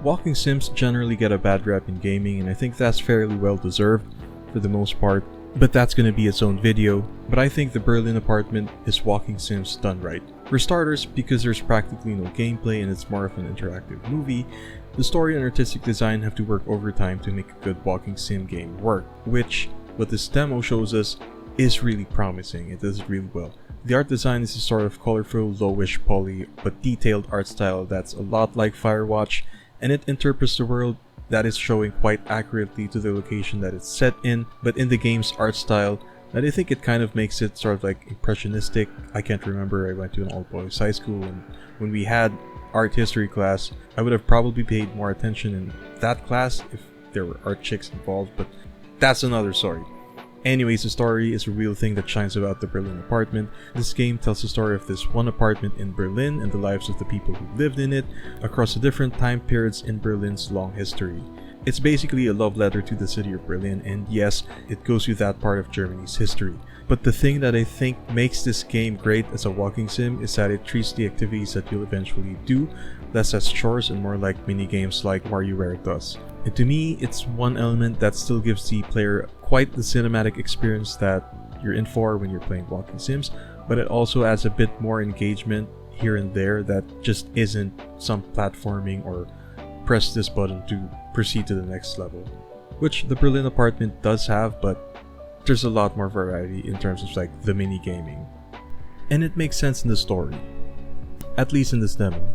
walking sims generally get a bad rep in gaming, and I think that's fairly well deserved for the most part, but that's gonna be its own video. But I think the Berlin Apartment is walking sims done right. For starters, because there's practically no gameplay and it's more of an interactive movie, the story and artistic design have to work overtime to make a good walking sim game work, which, what this demo shows us, is really promising. It does it really well. The art design is a sort of colorful, lowish, poly, but detailed art style that's a lot like Firewatch, and it interprets the world that is showing quite accurately to the location that it's set in, but in the game's art style, that I think it kind of makes it sort of like impressionistic. I can't remember, I went to an all-boys high school, and when we had art history class, I would have probably paid more attention in that class if there were art chicks involved, but that's another story. Anyways, the story is a real thing that shines about the Berlin Apartment. This game tells the story of this one apartment in Berlin and the lives of the people who lived in it across the different time periods in Berlin's long history. It's basically a love letter to the city of Berlin, and yes, it goes through that part of Germany's history. But the thing that I think makes this game great as a walking sim is that it treats the activities that you'll eventually do less as chores and more like mini games like WarioWare does. And to me, it's one element that still gives the player quite the cinematic experience that you're in for when you're playing walking sims, but it also adds a bit more engagement here and there that just isn't some platforming or press this button to proceed to the next level, which the Berlin Apartment does have, but there's a lot more variety in terms of like the mini gaming. And it makes sense in the story, at least in this demo.